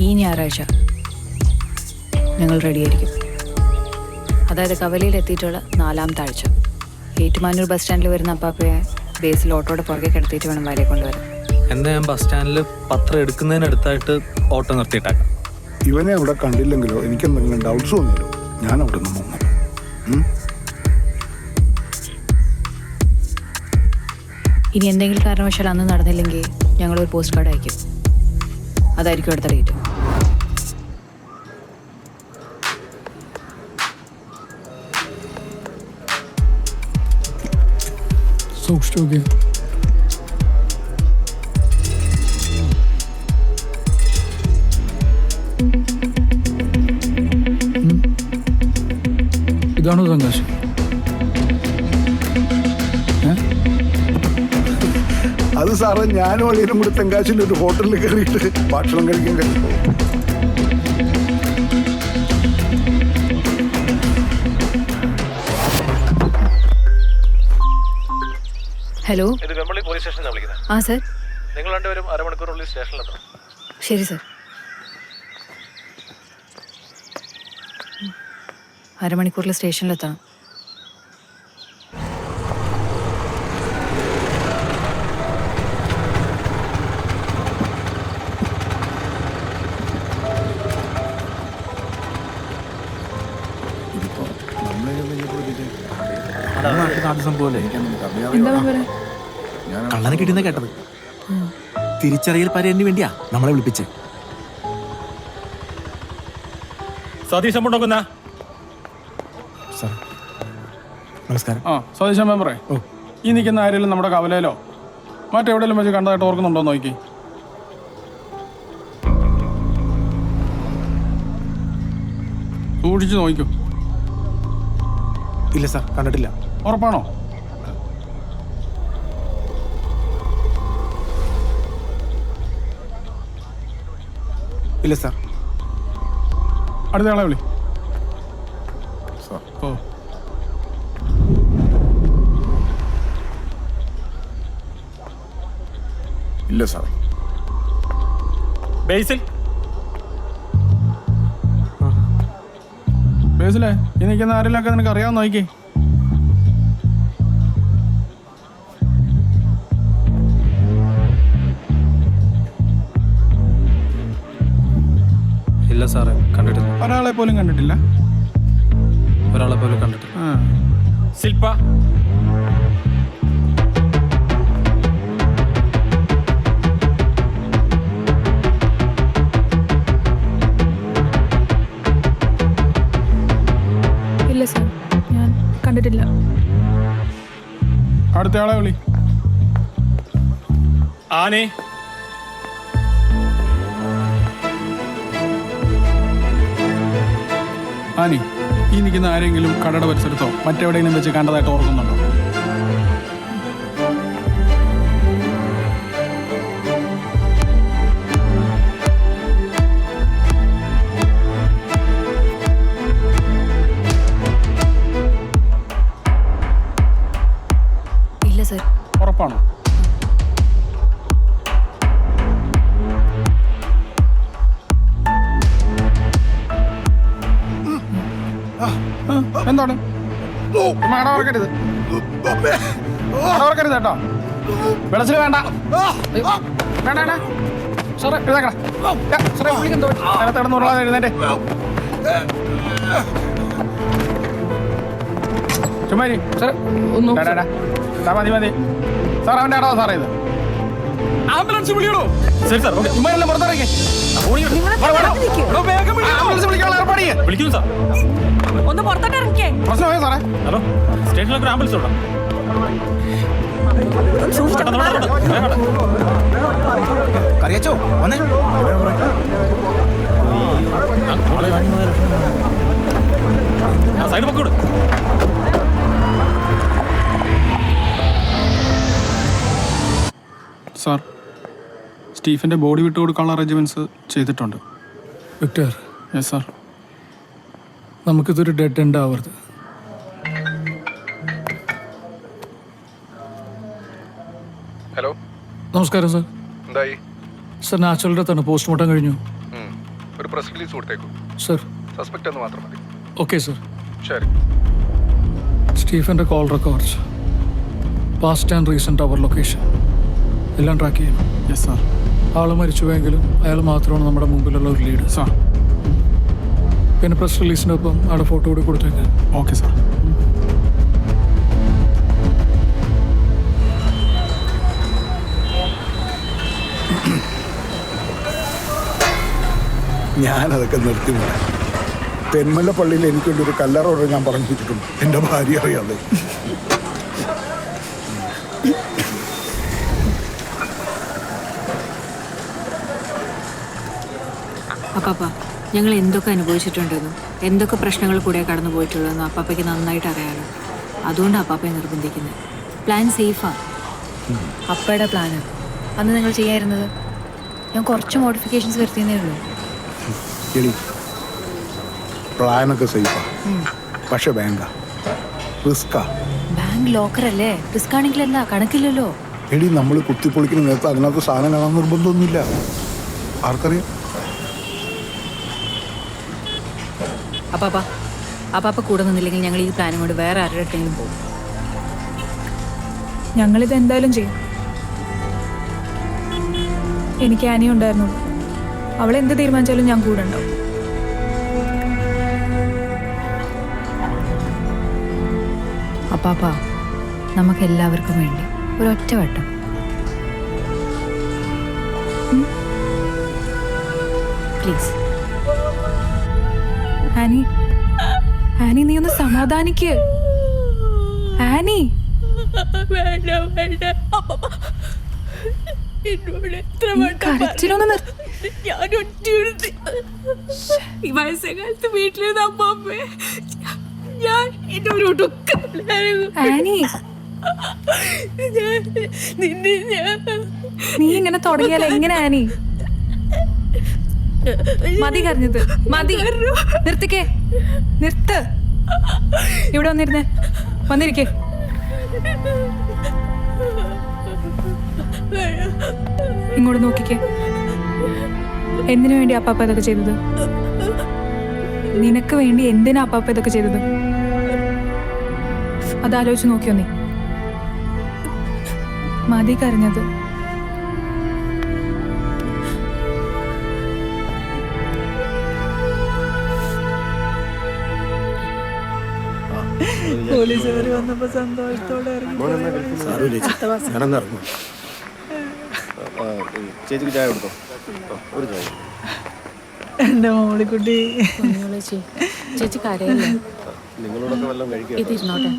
ഈ ഞായറാഴ്ച ഞങ്ങൾ റെഡിയായിരിക്കും. അതായത് കവലയിൽ എത്തിയിട്ടുള്ള 4ാമത്തെ ആഴ്ച. ഏറ്റുമാനൂർ ബസ് സ്റ്റാൻഡിൽ വരുന്ന അപ്പാപ്പയെ ബേസിൽ ഓട്ടോയുടെ പുറകെ കിടത്തിയിട്ട് വേണം വരെ കൊണ്ടുവരാൻ. എന്താ ഞാൻ ബസ് സ്റ്റാൻഡിൽ പത്രം എടുക്കുന്നതിനടുത്തായിട്ട് ഓട്ടോ നിർത്തിയിട്ടാക്കാം. ഇവനെ അവിടെ കണ്ടില്ലെങ്കിലോ എനിക്ക് എന്തെങ്കിലും ഡൗട്ട്സ് വന്നില്ലോ ഞാൻ അവിടെ നിന്ന് പോകുന്നു. ഇനി എന്തെങ്കിലും കാരണവശാൽ അന്ന് നടന്നില്ലെങ്കിൽ ഞങ്ങളൊരു പോസ്റ്റ് കാർഡ് അയക്കും. അതായിരിക്കും അടുത്ത ഡേറ്റ്. സൂക്ഷിച്ചു നോക്കിയ ഇതാണോ സംഘർഷം? അത് സാറേ ഞാനും അളിയനും കൂടി തെങ്കാശിൻ്റെ ഒരു ഹോട്ടലിൽ കയറിയിട്ട് ഭക്ഷണം കഴിക്കാൻ കഴിയും. ഹലോ, ഇത് വെമ്പളി പോലീസ് സ്റ്റേഷനിലാണ് വിളിക്കുന്നത്. ആ സർ. നിങ്ങൾ രണ്ടുപേരും അരമണിക്കൂറിനുള്ളിൽ സ്റ്റേഷനിലെത്തണം. ശരി സർ. അരമണിക്കൂറിൽ സ്റ്റേഷനിലെത്തണം. കള്ളനെ കിട്ടുന്ന കേട്ടത്. തിരിച്ചറിയൽ പരേന് വേണ്ടിയാ നമ്മളെ വിളിപ്പിച്ച്. സതീശൻ കൊണ്ടുവന്ന സാർ നമസ്കാരം. സതീശൻ മെമ്പറേ, ഈ നിൽക്കുന്ന ആരെങ്കിലും നമ്മുടെ കവലയിലോ മറ്റെവിടെയെങ്കിലും വെച്ച് കണ്ടതായിട്ട് ഓർക്കുന്നുണ്ടോ നോക്കി. സൂക്ഷിച്ചു നോക്കൂ. ഇല്ല സാർ, കണ്ടിട്ടില്ല. ഉറപ്പാണോ? ഇല്ല സാർ. അടുത്ത ആളെ വിളി. ഓ, ഇല്ല സാർ. ബേസിൽ ബേസിലേ, ഈ നിൽക്കുന്ന ആരെങ്കിലൊക്കെ നിനക്ക് അറിയാമെന്ന് നോക്കി. ഇല്ല സാറേ, കണ്ടിട്ടില്ല. ഒരാളെ പോലും കണ്ടിട്ടില്ല. ഒരാളെ പോലും കണ്ടിട്ടില്ല. ശില്പ, ഇല്ല സർ, ഞാൻ കണ്ടിട്ടില്ല. അടുത്ത ആളെ വിളി. ആനി, ആനി, ഈ നിൽക്കുന്ന ആരെങ്കിലും കടയുടെ പരിസരത്തോ മറ്റെവിടെയെങ്കിലും വെച്ച് കണ്ടതായിട്ട് ഓർക്കുന്നുണ്ടോ? ഇല്ല സർ. ഉറപ്പാണോ? എന്താണ് അടവർക്കരുത്, അടവർക്കരുത് കേട്ടോ. വെളച്ചിൽ വേണ്ട, വേണ്ട വേണ്ട. സാറേ എഴുതേക്കടാ. സാറേ വിളിക്കെന്തോ നേരത്തെ കിടന്നുള്ളതാണ്. എഴുന്നേറ്റ് ചുമ്മാരി. സാറേ മതി മതി. സാർ അവൻ്റെ അടവാ സാറേ ഇത്. ആംബുലൻസ് വിളിക്കണോ? ശരി സാർ. ചുമ്മാരെല്ലാം പുറത്തിറങ്ങി ആംബുലൻസ് വിളിക്കാനുള്ള ഏർപ്പാട് ചെയ്യ്. വിളിക്കുന്നു സാർ. ഒന്ന് പുറത്തോട്ട് ഇറങ്ങിക്കേ. പ്രശ്നമായി സാറേ. ഹലോ, സ്റ്റേഷനിലൊക്കെ ആംബുലൻസ് ഉണ്ടോ? കറിയച്ചോ വന്നേ. സൈഡ് പൊക്കോട്. സാർ, സ്റ്റീഫൻ്റെ ബോഡി വിട്ടു കൊടുക്കാനുള്ള അറേഞ്ച്മെൻറ്റ്സ് ചെയ്തിട്ടുണ്ട്. Victor, yes sir. നമുക്കിതൊരു ഡെഡ് എൻഡ് ആവരുത്. ഹലോ, നമസ്കാരം സാർ. എന്തായി? സാർ നാച്ചുറൽ ഡെത്താണ്, പോസ്റ്റ്മോർട്ടം കഴിഞ്ഞു. ഒരു പ്രസ് റിലീസ് കൊടുത്തേക്കും. സർ. സസ്പെക്ട് എന്ന് മാത്രം മതി. Okay sir. ശരി. സ്റ്റീഫൻ്റെ call records, past and recent അവർ ലൊക്കേഷൻ എല്ലാം ട്രാക്ക് ചെയ്യണം. Yes sir. ആൾ മരിച്ചുവെങ്കിലും അയാൾ മാത്രമാണ് നമ്മുടെ മുമ്പിലുള്ള ഒരു ലീഡ്. സാർ. പിന്നെ പ്രസ് റിലീസിൻ്റെ ഒപ്പം ആളുടെ ഫോട്ടോ കൂടി കൊടുത്തേക്ക്. Okay sir. ഞാനതൊക്കെ നിർത്തി പറയാം. തെന്മല പള്ളിയിൽ എനിക്കൊരു കല്ലറോടെ ഞാൻ പറഞ്ഞു വെച്ചിട്ടുണ്ട്, എൻ്റെ ഭാര്യ അറിയാതെ. അപ്പാപ്പ, ഞങ്ങൾ എന്തൊക്കെ അനുഭവിച്ചിട്ടുണ്ടെന്നും എന്തൊക്കെ പ്രശ്നങ്ങൾ കൂടെ കടന്നു പോയിട്ടുള്ളതെന്നും അപ്പാപ്പയ്ക്ക് നന്നായിട്ട് അറിയാലോ. അതുകൊണ്ട് അപ്പാപ്പയെ നിർബന്ധിക്കുന്നത്. പ്ലാൻ സേഫാണ്. അപ്പയുടെ പ്ലാന് അന്ന് നിങ്ങൾ ചെയ്യായിരുന്നത് ഞാൻ കുറച്ച് മോഡിഫിക്കേഷൻസ് വരുത്തിയെന്നേ ഉള്ളൂ. എടി, പ്ലാനൊക്കെ സേഫാ, പക്ഷെ ബാങ്ക റിസ്കാ. ബാങ്ക് ലോക്കറല്ലേ, റിസ്ക് ആണെങ്കിൽ എന്താ, കണക്കില്ലല്ലോ. എടി, നമ്മൾ കുത്തിപ്പൊളിക്കുന്ന നേരത്തെ അതിനകത്ത് സാധനം കാണാൻ നിർബന്ധമൊന്നുമില്ല. ആർക്കറിയാം? അപ്പാപ്പ കൂടെ നിന്നില്ലെങ്കിൽ ഞങ്ങൾ ഈ പ്ലാനും കൊണ്ട് വേറെ ആരുടെ അടുത്തെങ്കിലും പോകും. ഞങ്ങളിത് എന്തായാലും ചെയ്യും. എനിക്ക് ആനി ഉണ്ടായിരുന്നു, അവൾ എന്ത് തീരുമാനിച്ചാലും ഞാൻ കൂടെ ഉണ്ടാവും. അപ്പാപ്പ, നമുക്ക് എല്ലാവർക്കും വേണ്ടി ഒരൊറ്റ വട്ടം പ്ലീസ്. ആനി, ആനി നീ ഒന്ന് സമാധാനിക്ക്. ആനി, കരച്ചിലൊന്ന് ഈ വയസ്സകാലത്ത് വീട്ടിലിരുന്ന അമ്മാമ്മേ ഞാൻ എന്റെ ഒരു ആനി, നീ ഇങ്ങനെ തുടങ്ങിയാൽ എങ്ങനെ ആനി? മതി കരഞ്ഞത്, മതി. നിർത്തിക്കേ, നിർത്ത്. ഇവിടെ വന്നിരുന്നേ, വന്നിരിക്കേ. ഇങ്ങോട്ട് നോക്കിക്കേ. എന്തിനു വേണ്ടി അപ്പാപ്പ ഇതൊക്കെ ചെയ്തത്? നിനക്ക് വേണ്ടി എന്തിനാ അപ്പാപ്പ ഇതൊക്കെ ചെയ്തത്? അതാലോചിച്ച് നോക്കിയോ നീ? മതി കരഞ്ഞത്. പോലീസുകാർ വന്നപ്പോ സന്തോഷത്തോടെ ചേച്ചിക്ക് ചായ കൊടുത്തോ? ഒരു ചായ. എന്റെ മോളിക്കുട്ടി ചേച്ചി കരയല്ലേ? നിങ്ങളോടൊക്കെ വല്ലതും കഴിക്കാം. ഇതിരുന്നോട്ടെ.